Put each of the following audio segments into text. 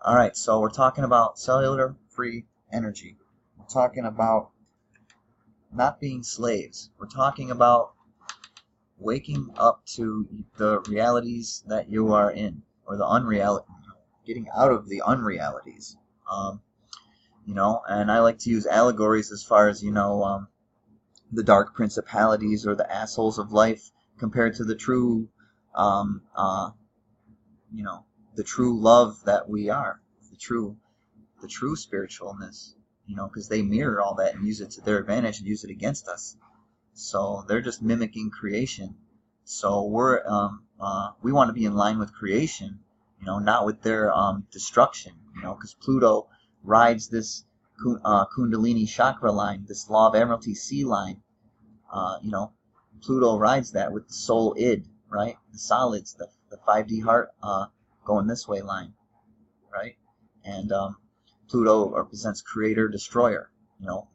Alright, so we're talking about cellular free energy. We're talking about not being slaves. We're talking about waking up to the realities that you are in, or the unreality, getting out of the unrealities. Um, and I like to use allegories as far as, the dark principalities or the assholes of life compared to the true, um, uh, you know, the true love that we are, the true spiritualness, because they mirror all that and use it to their advantage and use it against us. So they're just mimicking creation. So we want to be in line with creation, not with their destruction, because Pluto rides this Kundalini chakra line, this law of admiralty C line. Pluto rides that with the soul id, right? The solids, the 5D heart going this way line, right? And Pluto represents creator, destroyer,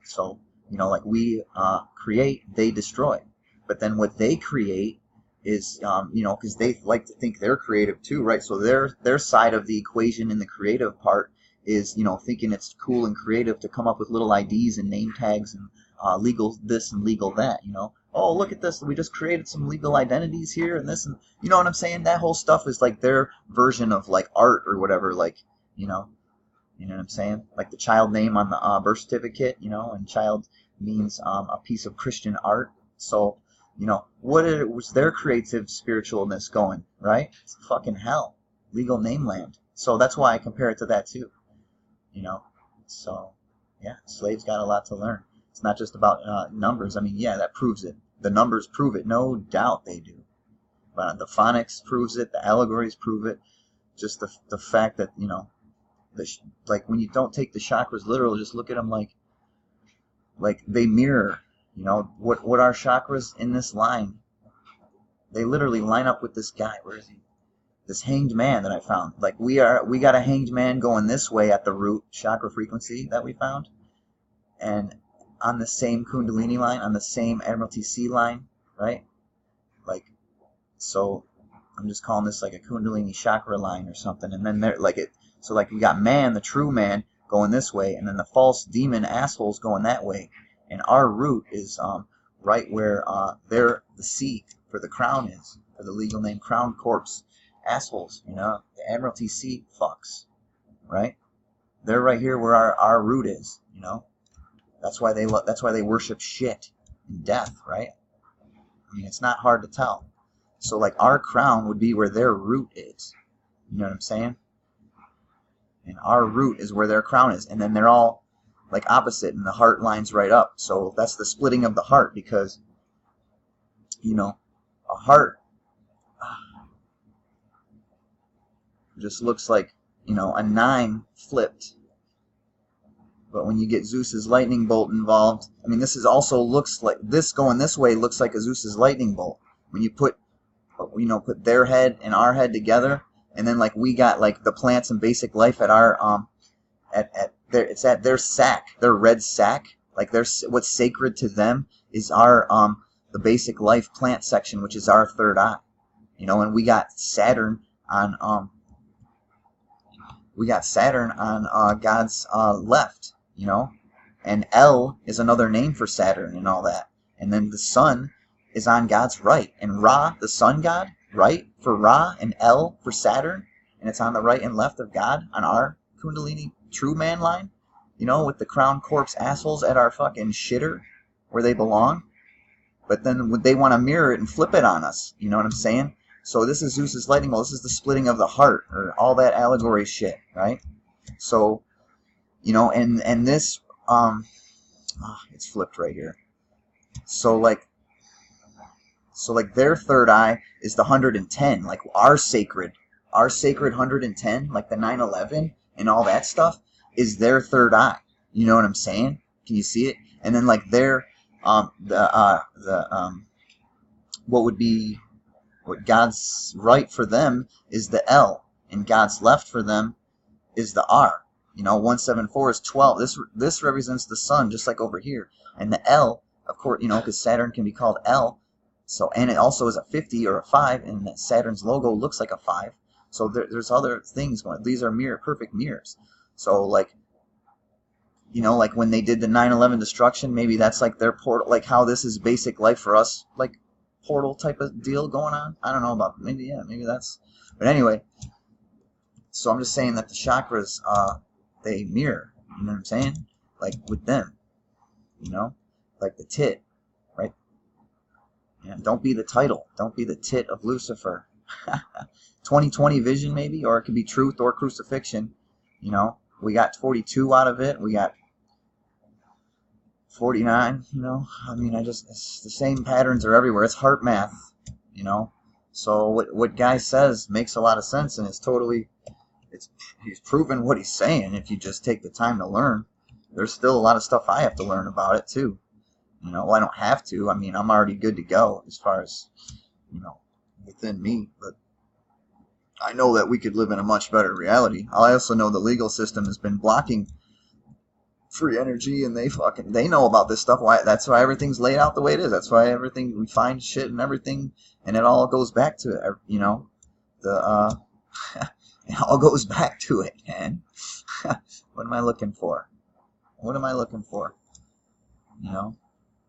so, like we create, they destroy. But then what they create is, because they like to think they're creative too, right? So their side of the equation in the creative part is, thinking it's cool and creative to come up with little IDs and name tags and legal this and legal that, Oh, look at this. We just created some legal identities here and this and, you know what I'm saying? That whole stuff is like their version of like art or whatever, like, you know what I'm saying? Like the child name on the birth certificate, and child means a piece of Christian art. So, was their creative spiritualness going, right? It's fucking hell. Legal name land. So that's why I compare it to that too, So, yeah, slaves got a lot to learn. It's not just about numbers. I mean, yeah, that proves it. The numbers prove it. No doubt they do. But the phonics proves it. The allegories prove it. Just the fact that, like when you don't take the chakras literal, just look at them like they mirror, what our chakras in this line, they literally line up with this guy. Where is he? This hanged man that I found. Like we got a hanged man going this way at the root chakra frequency that we found, and on the same Kundalini line, on the same Admiralty C line, right? Like, so I'm just calling this like a Kundalini chakra line or something, and then there like it. So like you got man, the true man, going this way, and then the false demon assholes going that way. And our root is right where the C for the crown is, for the legal name crown corpse assholes, the Admiralty C fucks, right? They're right here where our root is, That's why they worship shit and death, right? I mean, it's not hard to tell. So like our crown would be where their root is. You know what I'm saying? And our root is where their crown is. And then they're all like opposite, and the heart lines right up. So that's the splitting of the heart, because, a heart just looks like, a 9 flipped. But when you get Zeus's lightning bolt involved, I mean, this is also looks like, this going this way looks like a Zeus's lightning bolt. When you put their head and our head together, and then like we got like the plants and basic life at our it's at their sac, their red sac, like what's sacred to them is our the basic life plant section, which is our third eye, and we got Saturn on God's left, and L is another name for Saturn and all that, and then the sun is on God's right, and Ra, the sun god, right for Ra, and L for Saturn, and it's on the right and left of God on our Kundalini true man line, with the crown corpse assholes at our fucking shitter where they belong. But then they want to mirror it and flip it on us, you know what I'm saying? So this is Zeus's lightning bolt. This is the splitting of the heart, or all that allegory shit, right? So, and this it's flipped right here. So like their third eye is the 110, like our sacred 110, like the 9/11 and all that stuff is their third eye. You know what I'm saying? Can you see it? And then like their what God's right for them is the L, and God's left for them is the R. 174 is 12. This represents the sun, just like over here. And the L, of course, because Saturn can be called L. So, and it also is a 50 or a 5, and Saturn's logo looks like a 5. So there's other things going. These are perfect mirrors. So like, you know, like when they did the 9/11 destruction, maybe that's like their portal, like how this is basic life for us, like portal type of deal going on. I don't know about, maybe, yeah, maybe that's, but anyway, so I'm just saying that the chakras, they mirror, you know what I'm saying? Like with them, you know, like the tit, right? Yeah, don't be the title, don't be the tit of Lucifer. 20/20 vision maybe, or it could be truth or crucifixion, you know. We got 42 out of it, we got 49, you know. I mean, it's the same patterns are everywhere. It's heart math, you know. So what Guy says makes a lot of sense, and he's proven what he's saying if you just take the time to learn. There's still a lot of stuff I have to learn about it too. You know, well, I don't have to. I mean, I'm already good to go as far as, you know, within me, but I know that we could live in a much better reality. I also know the legal system has been blocking free energy, and they know about this stuff. That's why everything's laid out the way it is. That's why everything, we find shit and everything, and it all goes back to, you know, the it all goes back to it, man. What am I looking for? What am I looking for? You know,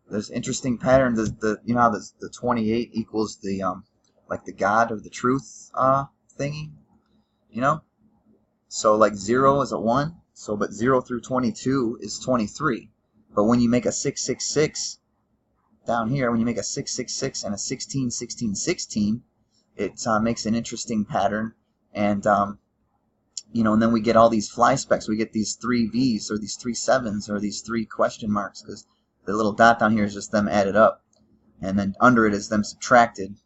there's interesting pattern. You know how the 28 equals the like the God or the truth thingy, you know. So like 0 is a 1. So, but 0 through 22 is 23. But when you make a 666 down here, when you make a 666 and a 16, 16, 16, it makes an interesting pattern. And, you know, and then we get all these fly specks. We get these 3 V's or these 3 7s or these 3 question marks, because the little dot down here is just them added up. And then under it is them subtracted.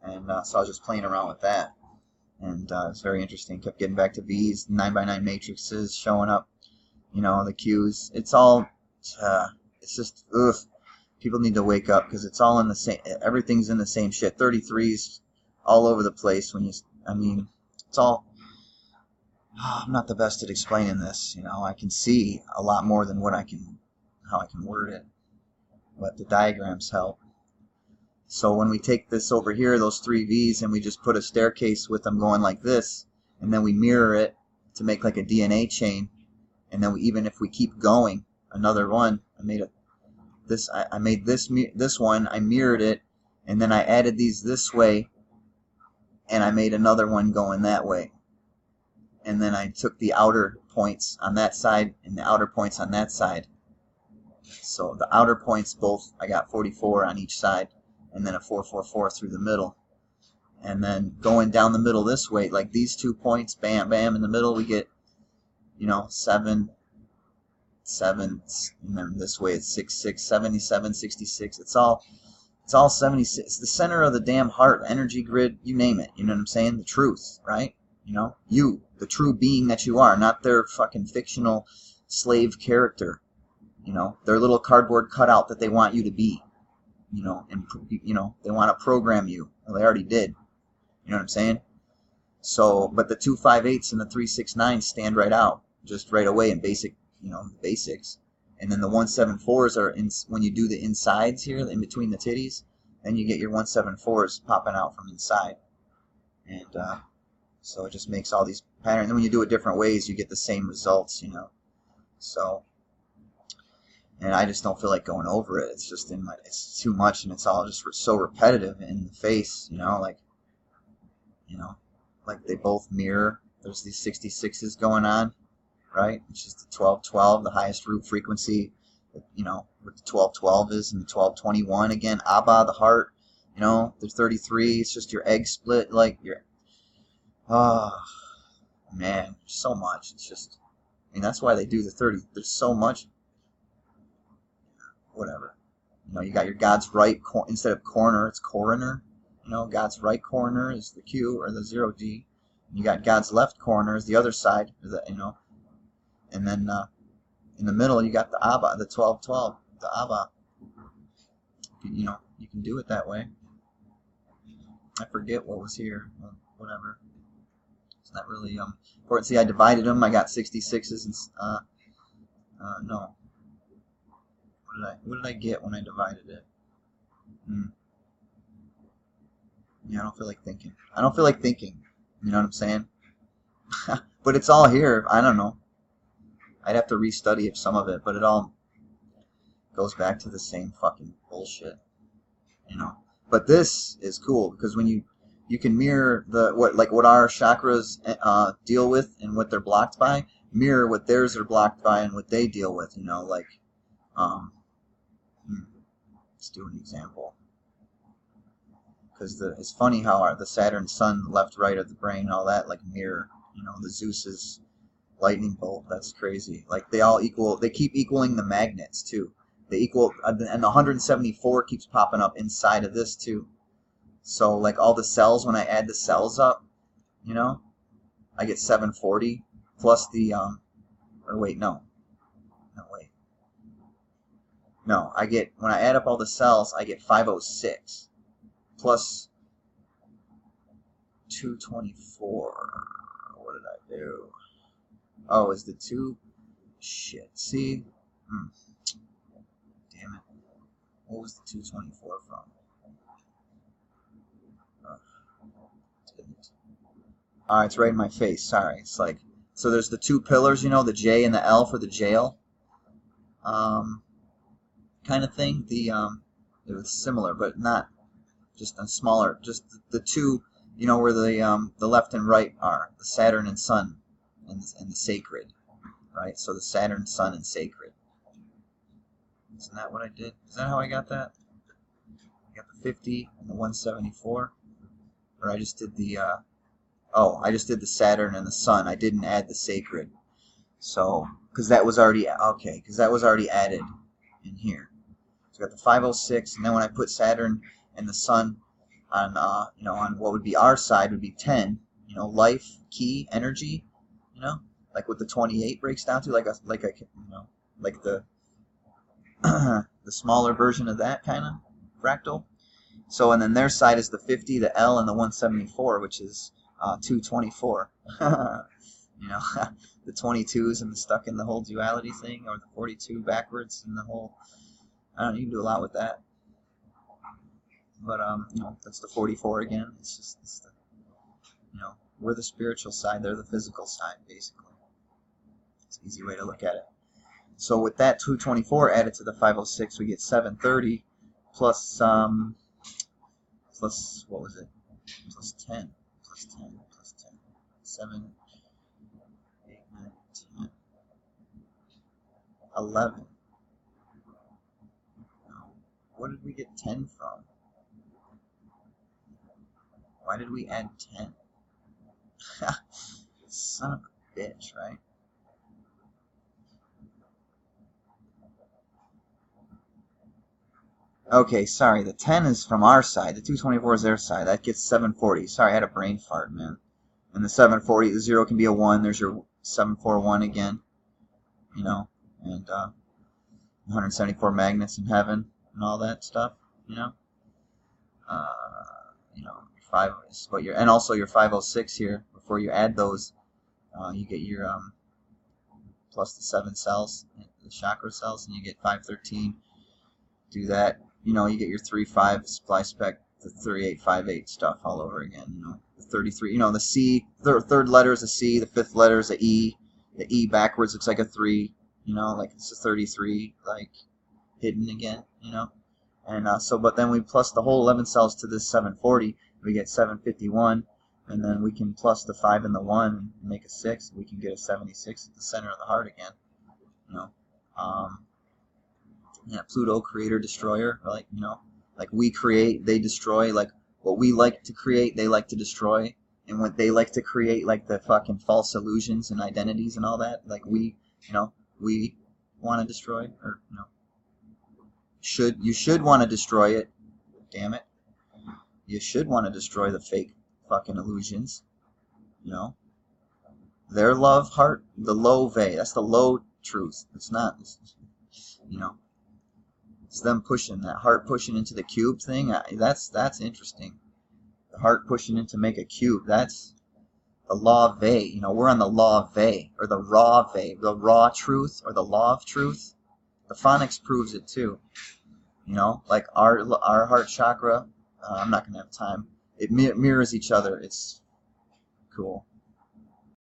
And so I was just playing around with that. And it's very interesting. Kept getting back to V's, 9x9 matrices showing up, you know, the Q's. It's all, it's just, ugh. People need to wake up, because it's all in the same, everything's in the same shit. 33s all over the place. I mean, it's all, I'm not the best at explaining this, you know. I can see a lot more than how I can word it. But the diagrams help. So when we take this over here, those 3 V's, and we just put a staircase with them going like this, and then we mirror it to make like a DNA chain, and then even if we keep going, another one, I made this one, I mirrored it, and then I added these this way, and I made another one going that way. And then I took the outer points on that side and the outer points on that side. So the outer points both, I got 44 on each side, and then a 444 through the middle. And then going down the middle this way, like these 2 points, bam, bam, in the middle, we get, you know, 7, 7, and then this way it's 6, 6, 77, 66. It's all 76. It's the center of the damn heart, energy grid, you name it. You know what I'm saying? The truth, right? You know, you, the true being that you are, not their fucking fictional slave character. You know, their little cardboard cutout that they want you to be. You know, and you know, they want to program you. Well, they already did. You know what I'm saying? So, but the 258s and the 369s stand right out, just right away in basic, you know, basics. And then the 174s are when you do the insides here, in between the titties, then you get your 174s popping out from inside. And so it just makes all these patterns. And then when you do it different ways, you get the same results, you know. So, and I just don't feel like going over it. It's just it's too much, and it's all just so repetitive in the face, you know, like they both mirror. There's these 66s going on, right? Which is the 1212, the highest root frequency, you know, what the 1212 is, and the 1221 again, Abba, the heart, you know, there's 33. It's just your egg split, like oh man, so much. It's just, I mean, that's why they do the 30. There's so much. Whatever. You know, you got your God's right, instead of corner, it's coroner. You know, God's right corner is the Q or the 0G. You got God's left corner is the other side, you know. And then in the middle, you got the Abba, the 1212, the Abba. You know, you can do it that way. I forget what was here. Well, whatever. It's not really important. See, I divided them. I got 66s and no. What did I get when I divided it? Yeah, I don't feel like thinking. You know what I'm saying? But it's all here. I don't know. I'd have to restudy some of it, but it all goes back to the same fucking bullshit, you know. But this is cool because when you can mirror what our chakras deal with and what they're blocked by, mirror what theirs are blocked by and what they deal with, you know. Like, um, let's do an example. Because it's funny how the Saturn Sun left, right of the brain and all that like mirror, you know. The Zeus's lightning bolt, that's crazy. Like they all equal, they keep equaling the magnets too. They equal, and the 174 keeps popping up inside of this too. So like all the cells, when I add the cells up, you know, I get 740 plus the or wait, no, wait, no, I get, when I add up all the cells, I get 506 plus 224. What did I do? Oh, is the two? Shit. See? Damn it. What was the 224 from? Didn't. Alright, it's right in my face. Sorry. It's like, so there's the two pillars, you know, the J and the L for the jail. Kind of thing. It was similar, but not just a smaller. Just the two, you know, where the left and right are. The Saturn and Sun and the sacred. Right? So the Saturn, Sun, and sacred. Isn't that what I did? Is that how I got that? I got the 50 and the 174? Or I just did the, I just did the Saturn and the Sun. I didn't add the sacred. So, because that was already, okay, because that was already added in here. So I got the 506, and then when I put Saturn and the Sun on, you know, on what would be our side would be 10, you know, life, key, energy, you know, like what the 28 breaks down to, like a you know, like the the smaller version of that kind of fractal. So, and then their side is the 50, the L, and the 174, which is 224. You know, the 22s and the stuck in the whole duality thing, or the 42 backwards and the whole, I don't know, you can do a lot with that. But, you know, that's the 44 again. It's the, you know, we're the spiritual side, they're the physical side, basically. It's an easy way to look at it. So with that 224 added to the 506, we get 730 plus, plus, what was it? Plus 10. 7, 8, 9, 10, 11. Where did we get 10 from? Why did we add 10? Son of a bitch, right? Okay, sorry, the 10 is from our side. The 224 is their side. That gets 740. Sorry, I had a brain fart, man. And the 740, the 0 can be a 1. There's your 741 again. You know, and 174 magnets in heaven and all that stuff, you know. You know, 5, but and also your 506 here, before you add those, you get your plus the 7 cells, the chakra cells, and you get 513. Do that. You know, you get your 3-5 supply spec, the 3858 stuff all over again, you know. The 33, you know, the C, third letter is a C, the 5th letter is a E. The E backwards looks like a 3, you know, like it's a 33, like, hidden again, you know. And so, but then we plus the whole 11 cells to this 740, we get 751, and then we can plus the 5 and the 1 and make a 6, we can get a 76 at the center of the heart again, you know. Yeah, Pluto, creator, destroyer, like, you know, like we create, they destroy, like what we like to create, they like to destroy, and what they like to create, like the fucking false illusions and identities and all that, like we, you know, we want to destroy, or, you know, you should want to destroy it, damn it, you should want to destroy the fake fucking illusions, you know, their love heart, the low ve, that's the low truth, it's not, you know. It's them pushing, that heart pushing into the cube thing. That's interesting. The heart pushing into make a cube. That's the law of Ve. You know, we're on the law of Ve, or the raw Ve, the raw truth, or the law of truth. The phonics proves it too. You know, like our heart chakra. I'm not gonna have time. It mirrors each other. It's cool.